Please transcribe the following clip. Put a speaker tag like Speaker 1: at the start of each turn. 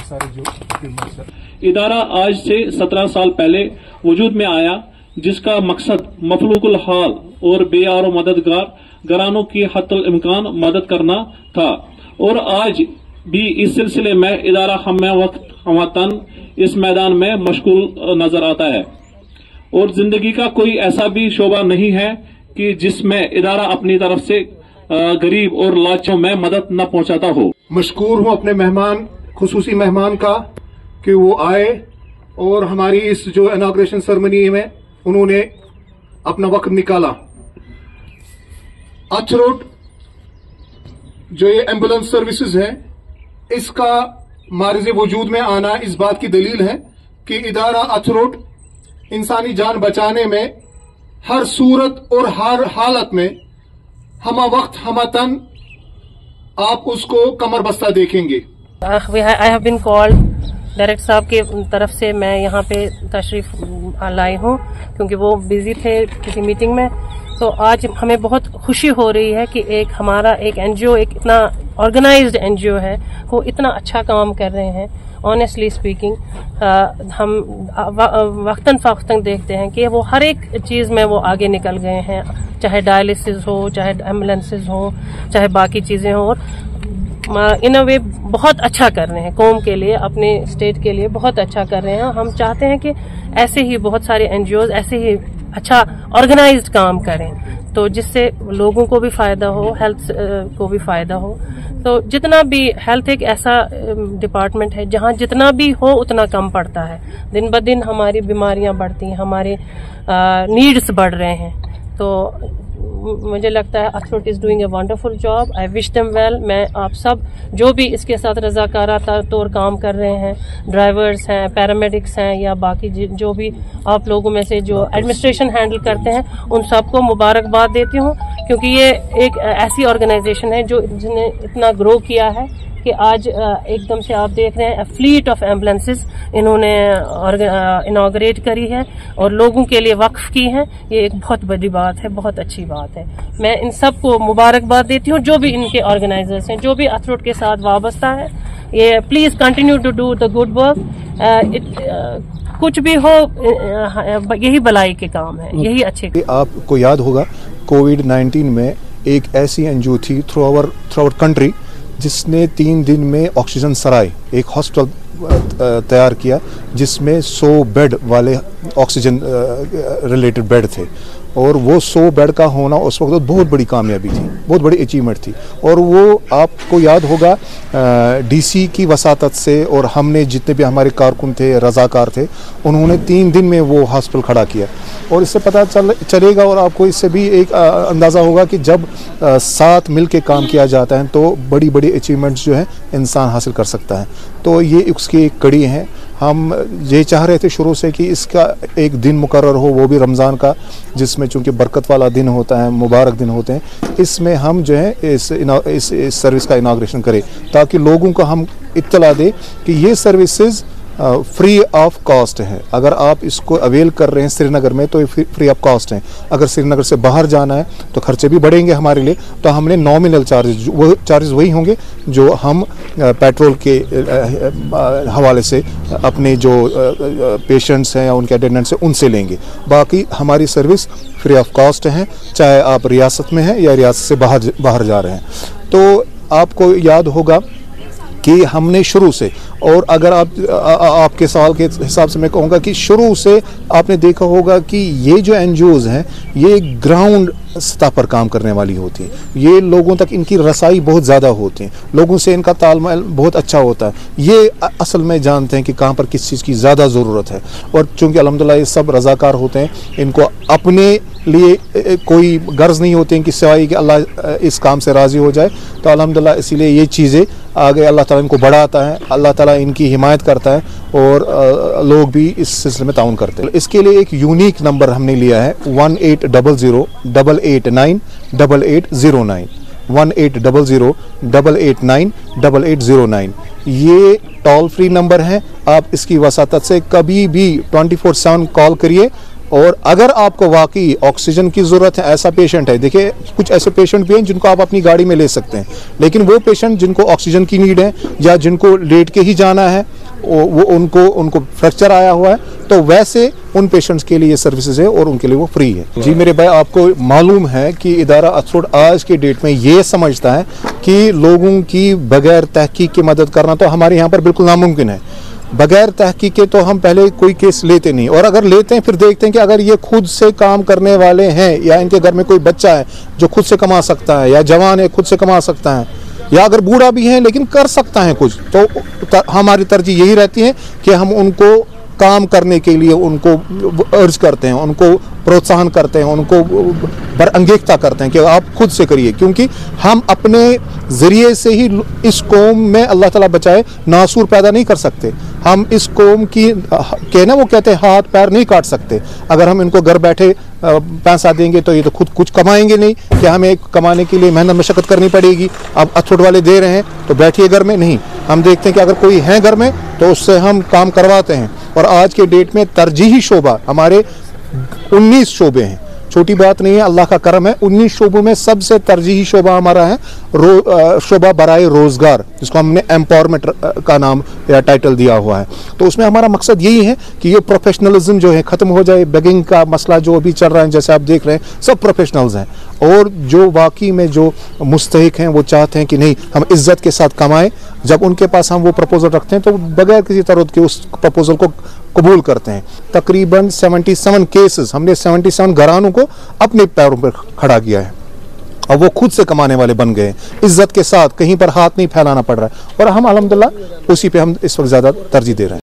Speaker 1: सारे जो इक्विपमेंट्स हैं।
Speaker 2: इदारा आज से 17 साल पहले वजूद में आया, जिसका मकसद मफलूकुल हाल और बेयारो मददगार घरानों की हत्तुल इम्कान मदद करना था, और आज भी इस सिलसिले में इदारा हम वक्त हमतन इस मैदान में मशगूल नजर आता है, और जिंदगी का कोई ऐसा भी शोबा नहीं है कि जिसमें इदारा अपनी तरफ से गरीब और लाचारों में मदद न पहुंचाता हो।
Speaker 1: मशकूर हूं अपने मेहमान, खुसूसी मेहमान का, कि वो आए और हमारी इस जो इनॉग्रेशन सेरेमनी में उन्होंने अपना वक्त निकाला। अथरोड जो ये एम्बुलेंस सर्विसेज है, इसका मारिज वजूद में आना इस बात की दलील है कि इदारा अथरोड इंसानी जान बचाने में हर सूरत और हर हालत में हमा वक्त हमा तन आप उसको कमर बस्ता देखेंगे।
Speaker 3: I have been called, director साहब के तरफ से मैं यहाँ पे तशरीफ लाई हूँ क्योंकि वो बिजी थे किसी मीटिंग में। तो आज हमें बहुत खुशी हो रही है कि एक हमारा एक एनजीओ, एक इतना ऑर्गेनाइज्ड एनजीओ है, वो इतना अच्छा काम कर रहे हैं। ऑनेस्टली स्पीकिंग, हम वक्तन फवक्तन देखते हैं कि वो हर एक चीज में वो आगे निकल गए हैं, चाहे डायलिसिस हो, चाहे एम्बुलेंसेज हो, चाहे बाकी चीजें हो, और इन अ वे बहुत अच्छा कर रहे हैं कौम के लिए, अपने स्टेट के लिए बहुत अच्छा कर रहे हैं। हम चाहते हैं कि ऐसे ही बहुत सारे एनजीओज ऐसे ही अच्छा ऑर्गेनाइज्ड काम करें, तो जिससे लोगों को भी फायदा हो, हेल्थ को भी फायदा हो। तो जितना भी हेल्थ एक ऐसा डिपार्टमेंट है जहाँ जितना भी हो उतना कम पड़ता है। दिन ब दिन हमारी बीमारियां बढ़ती हैं, हमारे नीड्स बढ़ रहे हैं। तो मुझे लगता है अथरोड is doing a wonderful job. I wish them well. मैं आप सब जो भी इसके साथ रजाकारा तौर काम कर रहे हैं, ड्राइवर्स हैं, पैरामेडिक्स हैं, या बाकी जो भी आप लोगों में से जो एडमिनिस्ट्रेशन हैंडल करते हैं, उन सबको मुबारकबाद देती हूँ, क्योंकि ये एक ऐसी ऑर्गेनाइजेशन है जो जिसने इतना ग्रो किया है कि आज एकदम से आप देख रहे हैं फ्लीट ऑफ एम्बुलेंसेज इन्होंने इनॉग्रेट करी है और लोगों के लिए वक्फ की है। ये एक बहुत बड़ी बात है, बहुत अच्छी बात है। मैं इन सबको मुबारकबाद देती हूँ, जो भी इनके ऑर्गेनाइजर्स हैं, जो भी अथरोड के साथ वाबस्ता है। ये please continue to do the good work. कुछ भी हो, यही भलाई के काम है, यही अच्छे।
Speaker 4: आपको याद होगा कोविड-19 में एक ऐसी एनजीओ थी थ्रू आवर कंट्री जिसने 3 दिन में ऑक्सीजन सराय एक हॉस्पिटल तैयार किया, जिसमें 100 बेड वाले ऑक्सीजन रिलेटेड बेड थे, और वो 100 बेड का होना उस वक्त बहुत बड़ी कामयाबी थी, बहुत बड़ी अचीवमेंट थी। और वो आपको याद होगा डीसी की वसातत से, और हमने जितने भी हमारे कारकुन थे, रजाकार थे, उन्होंने 3 दिन में वो हॉस्पिटल खड़ा किया। और इससे पता चलेगा और आपको इससे भी एक अंदाज़ा होगा कि जब साथ मिल के काम किया जाता है तो बड़ी बड़ी अचीवमेंट्स जो है इंसान हासिल कर सकता है। तो ये उसकी एक कड़ी है। हम ये चाह रहे थे शुरू से कि इसका एक दिन मुकर्रर हो, वो भी रमज़ान का, जिसमें चूंकि बरकत वाला दिन होता है, मुबारक दिन होते हैं, इसमें हम जो है इस सर्विस का इनाग्रेशन करें, ताकि लोगों को हम इत्तला दें कि ये सर्विसेज फ्री ऑफ कॉस्ट है। अगर आप इसको अवेल कर रहे हैं श्रीनगर में तो ये फ्री ऑफ कॉस्ट है। अगर श्रीनगर से बाहर जाना है तो खर्चे भी बढ़ेंगे हमारे लिए, तो हमने नॉमिनल चार्जेस, वो चार्जेस वही होंगे जो हम पेट्रोल के हवाले से अपने जो पेशेंट्स हैं या उनके अटेंडेंट्स हैं उनसे लेंगे। बाकी हमारी सर्विस फ्री ऑफ कॉस्ट है, चाहे आप रियासत में हैं या रियासत से बाहर जा रहे हैं। तो आपको याद होगा कि हमने शुरू से, और अगर आपके सवाल के हिसाब से मैं कहूँगा कि शुरू से आपने देखा होगा कि ये जो एनजीओज़ हैं ये ग्राउंड सतह पर काम करने वाली होती हैं। ये लोगों तक इनकी रसाई बहुत ज़्यादा होती है, लोगों से इनका तालमेल बहुत अच्छा होता है। ये असल में जानते हैं कि कहाँ पर किस चीज़ की ज़्यादा ज़रूरत है। और चूँकि अल्हम्दुलिल्लाह ये सब रज़ाकार होते हैं, इनको अपने लिए कोई गर्ज नहीं होती है कि सिवाय कि अल्लाह इस काम से राज़ी हो जाए। तो अल्हम्दुलिल्लाह इसीलिए ये चीज़ें आगे अल्लाह ताला इनको बढ़ाता है, अल्लाह ताला इनकी हिमायत करता है, और लोग भी इस सिलसिले में ताउन करते हैं। इसके लिए एक यूनिक नंबर हमने लिया है 1800-889-8809 1800-889-8809। ये टोल फ्री नंबर है। आप इसकी वसातत से कभी भी 24/7 कॉल करिए और अगर आपको वाकई ऑक्सीजन की ज़रूरत है, ऐसा पेशेंट है, देखिए कुछ ऐसे पेशेंट भी हैं जिनको आप अपनी गाड़ी में ले सकते हैं, लेकिन वो पेशेंट जिनको ऑक्सीजन की नीड है या जिनको लेट के ही जाना है, वो उनको फ्रैक्चर आया हुआ है, तो वैसे उन पेशेंट्स के लिए ये सर्विसेज है और उनके लिए वो फ्री है। जी मेरे भाई, आपको मालूम है कि इदारा अथरोट आज के डेट में ये समझता है कि लोगों की बगैर तहकीक की मदद करना तो हमारे यहाँ पर बिल्कुल नामुमकिन है। बगैर तहकीक के तो हम पहले कोई केस लेते नहीं, और अगर लेते हैं फिर देखते हैं कि अगर ये खुद से काम करने वाले हैं या इनके घर में कोई बच्चा है जो खुद से कमा सकता है, या जवान है खुद से कमा सकता है, या अगर बूढ़ा भी है लेकिन कर सकता है कुछ, तो हमारी तरजीह यही रहती है कि हम उनको काम करने के लिए उनको अर्ज करते हैं, उनको प्रोत्साहन करते हैं, उनको बरअंगेख्ता करते हैं कि आप खुद से करिए, क्योंकि हम अपने ज़रिए से ही इस कौम में अल्लाह ताला बचाए नासूर पैदा नहीं कर सकते। हम इस कौम की कहना वो कहते हैं हाथ पैर नहीं काट सकते। अगर हम इनको घर बैठे पैसा देंगे तो ये तो खुद कुछ कमाएंगे नहीं, कि हमें कमाने के लिए मेहनत मशक्कत करनी पड़ेगी। अब अथरोट वाले दे रहे हैं तो बैठिए घर में, नहीं, हम देखते हैं कि अगर कोई है घर में तो उससे हम काम करवाते हैं। और आज के डेट में तरजीही शोबा हमारे 19 शोबे हैं, छोटी बात नहीं है, अल्लाह का करम है। 19 शोबों में सबसे तरजीही शोबा हमारा है शोबा बराए रोजगार, जिसको हमने एम्पावरमेंट का नाम या टाइटल दिया हुआ है। तो उसमें हमारा मकसद यही है कि ये प्रोफेशनलिज्म जो है ख़त्म हो जाए। बेगिंग का मसला जो अभी चल रहा है, जैसे आप देख रहे हैं, सब प्रोफेशनल्स हैं, और जो वाकई में जो मुस्तहिक हैं वो चाहते हैं कि नहीं, हम इज्जत के साथ कमाएं। जब उनके पास हम वो प्रपोजल रखते हैं तो बगैर किसी तरह के उस प्रपोजल को कबूल करते हैं। तकरीबन 77 केसेस हमने 77 घरानों को अपने पैरों पर खड़ा किया है, और वो खुद से कमाने वाले बन गए, इज्जत के साथ, कहीं पर हाथ नहीं फैलाना पड़ रहा है। और हम अल्हम्दुलिल्लाह उसी पे हम इस वक्त ज़्यादा तरजीह दे रहे हैं।